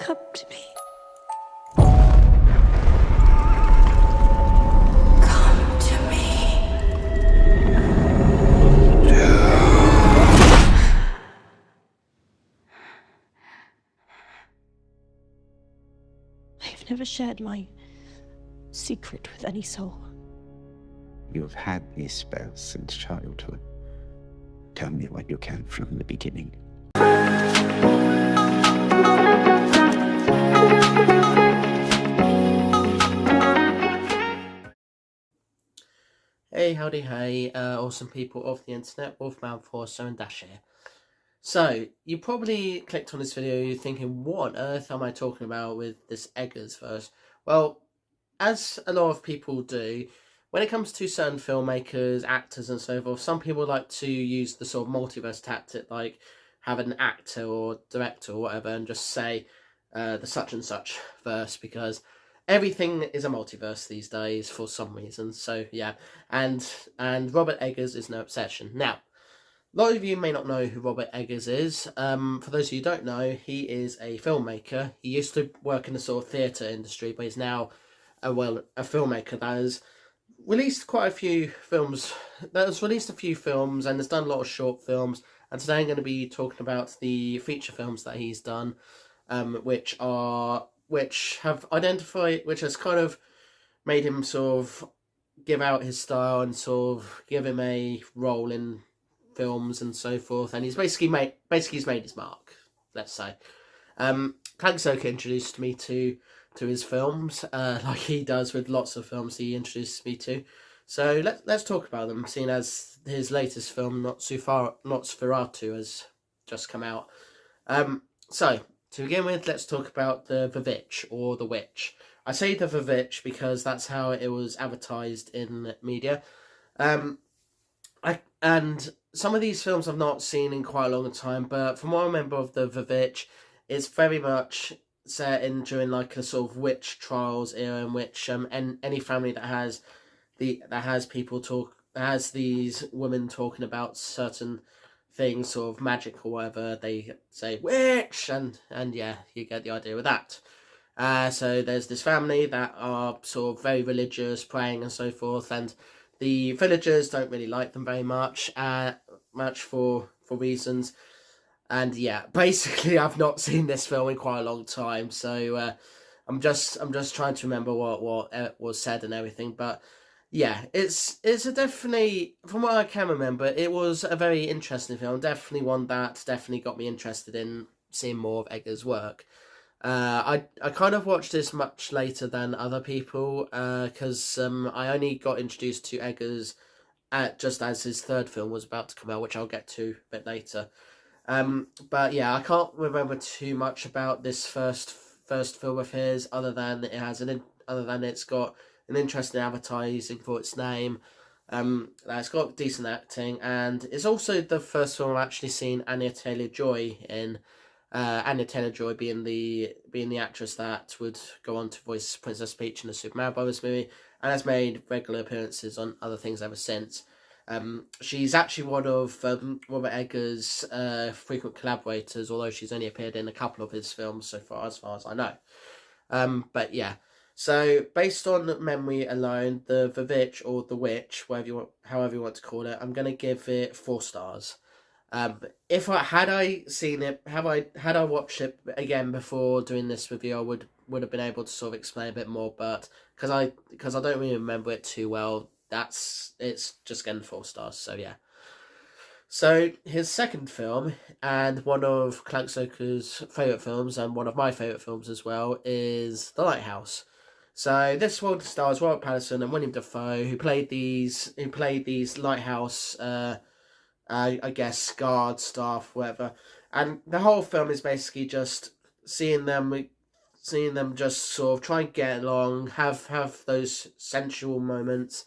Come to me. Come to me. I've never shared my secret with any soul. You've had these spells since childhood. Tell me what you can from the beginning. Hey, howdy, hey, awesome people of the internet, Wolfman47 and Dash here. So, you probably clicked on this video thinking, what on earth am I talking about with this Eggers verse? Well, as a lot of people do, when it comes to certain filmmakers, actors and so forth, some people like to use the sort of multiverse tactic, like have an actor or director or whatever and just say the such and such verse, because everything is a multiverse these days for some reason. So yeah, and Robert Eggers is no exception. Now, a lot of you may not know who Robert Eggers is. For those of you who don't know, he is a filmmaker. He used to work in the sort of theatre industry, but he's now a filmmaker that has released quite a few films. That has released a few films and has done a lot of short films. And today I'm going to be talking about the feature films that he's done, which has kind of made him sort of give out his style and sort of give him a role in films and so forth. And he's basically made his mark, let's say. Clank Soka introduced me to his films, like he does with lots of films he introduced me to. So let's talk about them, seeing as his latest film, Nosferatu, has just come out. So to begin with, let's talk about the Vivitch, or the Witch. I say the Vivitch because that's how it was advertised in media. And some of these films I've not seen in quite a long time, but from what I remember of the Vivitch, it's very much set in during like a sort of witch trials era, in which any family that has these women talking about certain things, sort of magic or whatever, they say witch, and yeah, you get the idea with that. So there's this family that are sort of very religious, praying and so forth, and the villagers don't really like them very much, for reasons. And yeah, basically, I've not seen this film in quite a long time, so I'm just trying to remember what was said and everything. But yeah, it's a definitely, from what I can remember, it was a very interesting film. Definitely one that definitely got me interested in seeing more of Eggers' work. I kind of watched this much later than other people, because I only got introduced to Eggers just as his third film was about to come out, which I'll get to a bit later. But yeah, I can't remember too much about this first film of his, other than it's got an interesting advertising for its name. That it's got decent acting, and it's also the first film I've actually seen Anya Taylor-Joy in. Anya Taylor-Joy being the actress that would go on to voice Princess Peach in the Super Mario Brothers movie, and has made regular appearances on other things ever since. She's actually one of Robert Eggers' frequent collaborators, although she's only appeared in a couple of his films so far as I know. But yeah, so based on memory alone, the Vivitch, or the Witch, however you want to call it, I'm going to give it 4 stars. If I had watched it again before doing this review, I would have been able to sort of explain a bit more, but because I don't really remember it too well, it's just getting 4 stars. So yeah. So his second film, and one of Clank Soka's favourite films, and one of my favourite films as well, is The Lighthouse. So this one stars Robert Pattinson and William Dafoe, who played these lighthouse, I guess, guard, staff, whatever. And the whole film is basically just seeing them just sort of try and get along, have those sensual moments,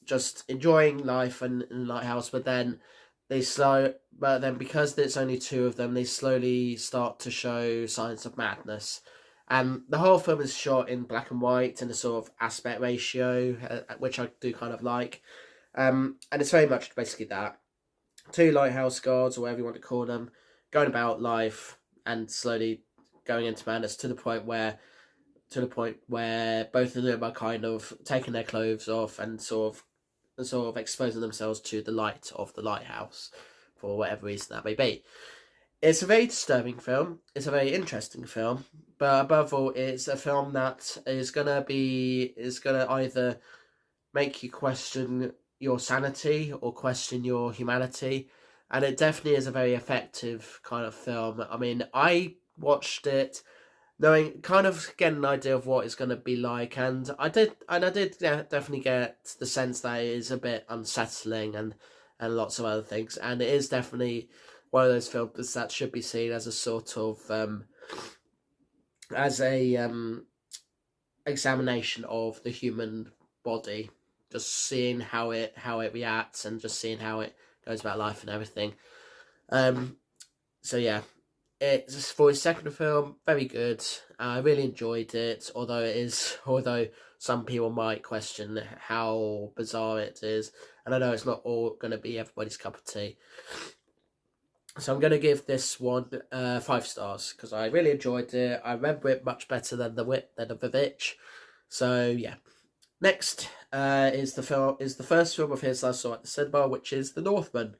just enjoying life in lighthouse. But then because there's only 2 of them, they slowly start to show signs of madness. And the whole film is shot in black and white in a sort of aspect ratio, which I do kind of like. And it's very much basically that. 2 lighthouse guards, or whatever you want to call them, going about life and slowly going into madness to the point where both of them are kind of taking their clothes off and sort of exposing themselves to the light of the lighthouse for whatever reason that may be. It's a very disturbing film. It's a very interesting film, but above all, it's a film that is gonna either make you question your sanity or question your humanity, and it definitely is a very effective kind of film. I mean, I watched it knowing, kind of getting an idea of what it's going to be like, and I did definitely get the sense that it is a bit unsettling and lots of other things, and it is definitely one of those films that should be seen as a sort of examination of the human body, just seeing how it reacts and just seeing how it goes about life and everything. So yeah, it's for his second film, very good. I really enjoyed it, although some people might question how bizarre it is, and I know it's not all going to be everybody's cup of tea. So I'm going to give this one 5 stars because I really enjoyed it. I remember it much better than the Witch. So yeah. Next is the first film of his I saw at the cinema, which is The Northman.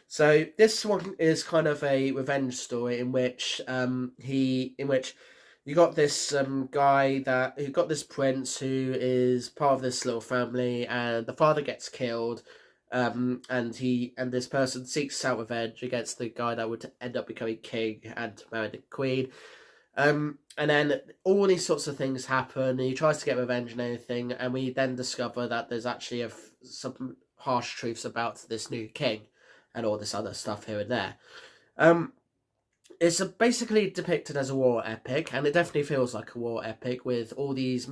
So this one is kind of a revenge story in which you got this guy who got this prince who is part of this little family, and the father gets killed. And this person seeks out revenge against the guy that would end up becoming king and marry the queen. And then all these sorts of things happen, and he tries to get revenge and everything, and we then discover that there's actually some harsh truths about this new king and all this other stuff here and there. It's basically depicted as a war epic, and it definitely feels like a war epic with all these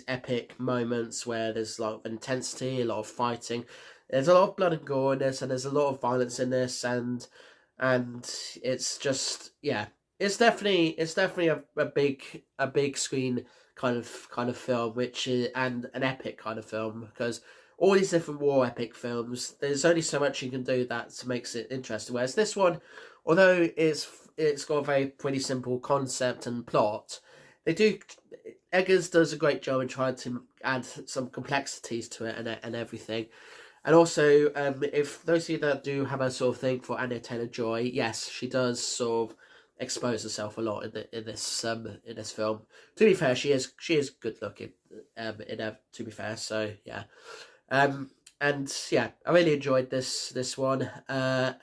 epic moments where there's a lot of intensity, a lot of fighting. There's a lot of blood and gore in this, and there's a lot of violence in this, and it's just, yeah, it's definitely a big screen kind of film, which is, and an epic kind of film, because all these different war epic films, there's only so much you can do that makes it interesting. Whereas this one, although it's got a very pretty simple concept and plot, Eggers does a great job in trying to add some complexities to it and everything. And also, if those of you that do have a sort of thing for Anya Taylor-Joy, yes, she does sort of expose herself a lot in this film. To be fair, she is good looking. To be fair, so yeah. And yeah, I really enjoyed this one. I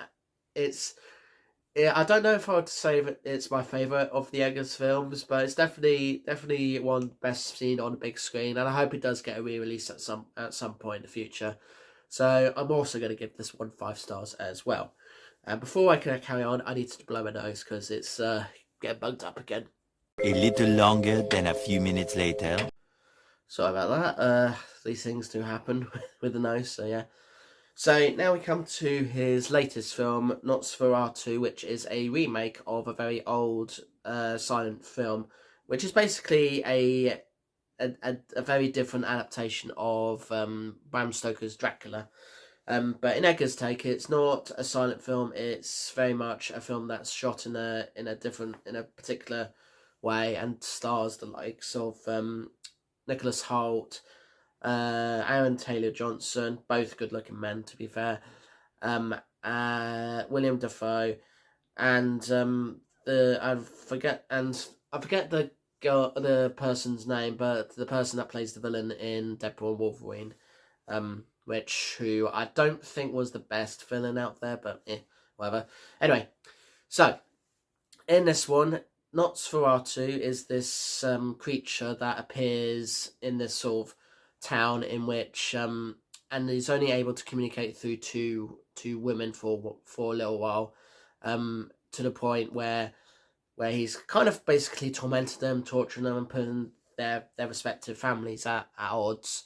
don't know if I would say that it's my favourite of the Eggers films, but it's definitely one best seen on the big screen, and I hope it does get a re-release at some point in the future. So I'm also going to give this one 5 stars as well. And before I can carry on, I need to blow my nose because it's getting bugged up again. A little longer than a few minutes later. Sorry about that. These things do happen with the nose, so yeah. So now we come to his latest film, Nosferatu, which is a remake of a very old silent film, which is basically a very different adaptation of Bram Stoker's Dracula. But in Eggers' take, it's not a silent film. It's very much a film that's shot in a particular way and stars the likes of Nicholas Hoult, Aaron Taylor-Johnson, both good-looking men, to be fair, William Dafoe, and I forget the person's name, but the person that plays the villain in Deadpool and Wolverine, who I don't think was the best villain out there, but whatever. Anyway, so in this one, Nosferatu is this creature that appears in this sort of town in which and is only able to communicate through two women for a little while, to the point where he's kind of basically tormenting them, torturing them, and putting their respective families at odds,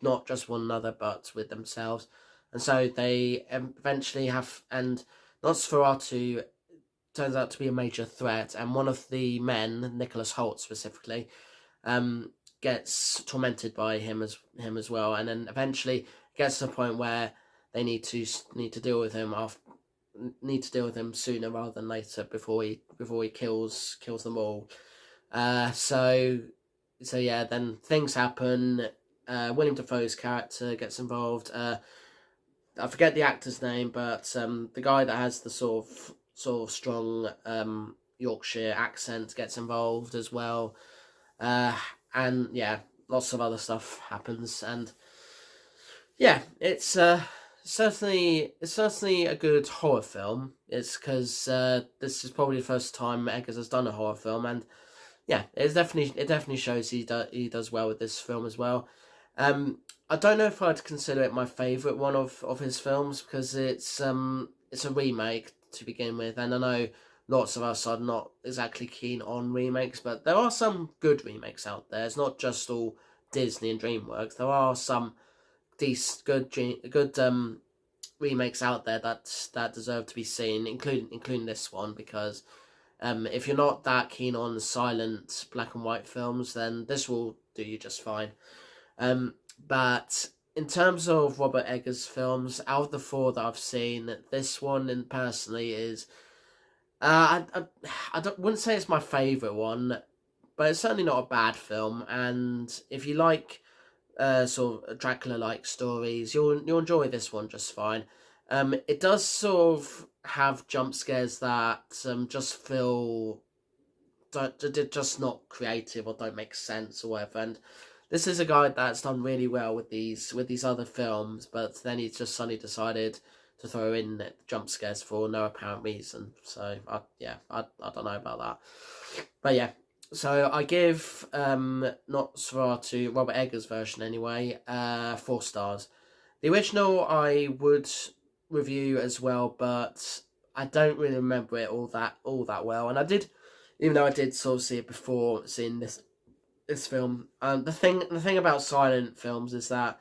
not just one another but with themselves. And so they eventually and Nosferatu turns out to be a major threat, and one of the men, Nicholas Hoult specifically, gets tormented by him as well, and then eventually gets to the point where they need to deal with him need to deal with him sooner rather than later before he kills them all. So yeah, then things happen. William Dafoe's character gets involved. I forget the actor's name, but the guy that has the sort of strong Yorkshire accent gets involved as well. And yeah, lots of other stuff happens, and yeah, it's certainly a good horror film. It's because this is probably the first time Eggers has done a horror film, and yeah, it definitely shows he does well with this film as well. I don't know if I'd consider it my favourite one of his films, because it's a remake to begin with, and I know lots of us are not exactly keen on remakes, but there are some good remakes out there. It's not just all Disney and DreamWorks. There are some decent, good remakes out there that deserve to be seen, including this one, because if you're not that keen on silent black and white films, then this will do you just fine. But in terms of Robert Eggers' films, out of the 4 that I've seen, this one personally is I wouldn't say it's my favourite one, but it's certainly not a bad film. And if you like sort of Dracula-like stories, you'll enjoy this one just fine. It does sort of have jump scares that just feel just not creative or don't make sense or whatever. And this is a guy that's done really well with these other films, but then he just suddenly decided to throw in jump scares for no apparent reason. So I don't know about that, but yeah. So I give Nosferatu, Robert Eggers' version anyway, 4 stars. The original I would review as well, but I don't really remember it all that well. And I did, even though I did sort of see it before seeing this film. The thing about silent films is that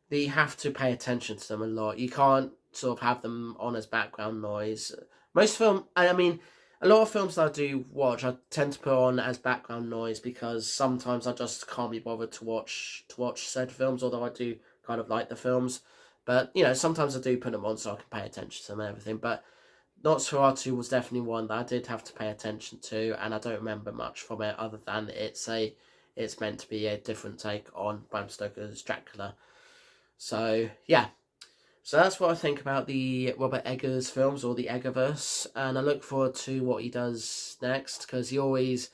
you have to pay attention to them a lot. You can't sort of have them on as background noise. A lot of films that I do watch, I tend to put on as background noise because sometimes I just can't be bothered to watch said films, although I do kind of like the films. But, sometimes I do put them on so I can pay attention to them and everything. But Nosferatu was definitely one that I did have to pay attention to, and I don't remember much from it other than it's meant to be a different take on Bram Stoker's Dracula. So, yeah. So that's what I think about the Robert Eggers films, or the Eggerverse, and I look forward to what he does next, because he always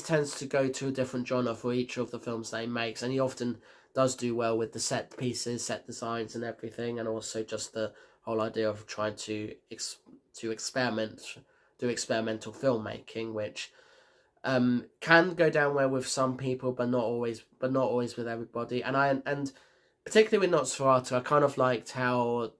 tends to go to a different genre for each of the films that he makes, and he often does do well with the set pieces, set designs and everything, and also just the whole idea of trying to experiment, do experimental filmmaking, which can go down well with some people, but not always with everybody. And particularly with Nosferatu, I kind of liked how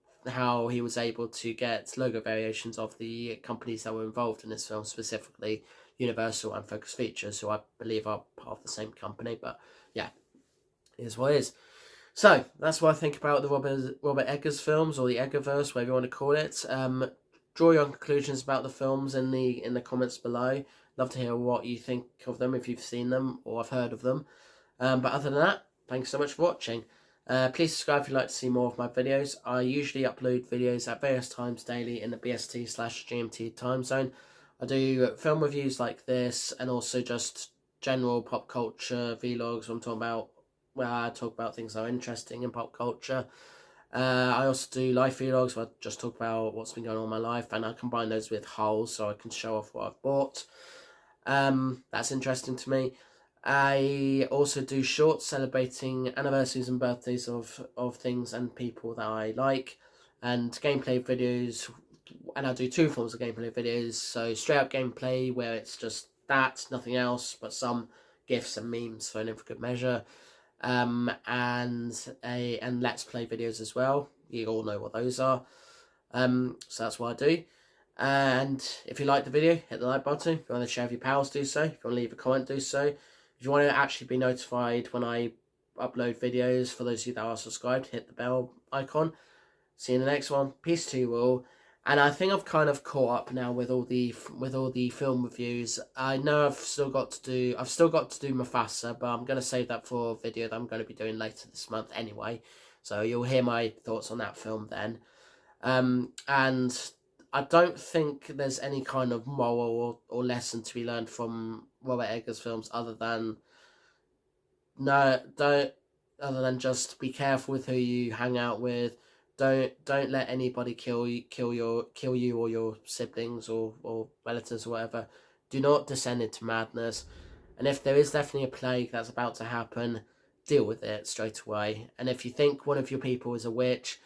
he was able to get logo variations of the companies that were involved in this film, specifically Universal and Focus Features, who I believe are part of the same company. But yeah, it is what it is. So that's what I think about the Robert Eggers films, or the Eggerverse, whatever you want to call it. Draw your own conclusions about the films in the comments below. Love to hear what you think of them, if you've seen them or have heard of them. But other than that, thanks so much for watching. Please subscribe if you'd like to see more of my videos. I usually upload videos at various times daily in the BST/GMT time zone. I do film reviews like this, and also just general pop culture vlogs where I talk about things that are interesting in pop culture. I also do life vlogs where I just talk about what's been going on in my life, and I combine those with hauls so I can show off what I've bought. That's interesting to me. I also do shorts celebrating anniversaries and birthdays of things and people that I like, and gameplay videos, and I do 2 forms of gameplay videos. So straight up gameplay, where it's just that, nothing else, but some GIFs and memes thrown in for good measure, and let's play videos as well. You all know what those are. So that's what I do. And if you like the video, hit the like button. If you want to share with your pals, do so. If you want to leave a comment, do so. If you want to actually be notified when I upload videos, for those of you that are subscribed, hit the bell icon. See you in the next one. Peace to you all. And I think I've kind of caught up now with all the film reviews. I know I've still got to do Mufasa, but I'm going to save that for a video that I'm going to be doing later this month anyway. So you'll hear my thoughts on that film then. And I don't think there's any kind of moral or lesson to be learned from Robert Eggers films other than just be careful with who you hang out with. Don't let anybody kill you or your siblings or relatives or whatever. Do not descend into madness. And if there is definitely a plague that's about to happen, deal with it straight away. And if you think one of your people is a witch,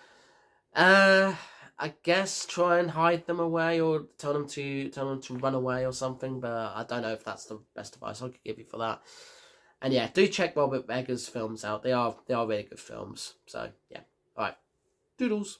I guess try and hide them away or tell them to run away or something. But I don't know if that's the best advice I could give you for that. And yeah, do check Robert Eggers' films out. They are really good films. So yeah, all right, doodles.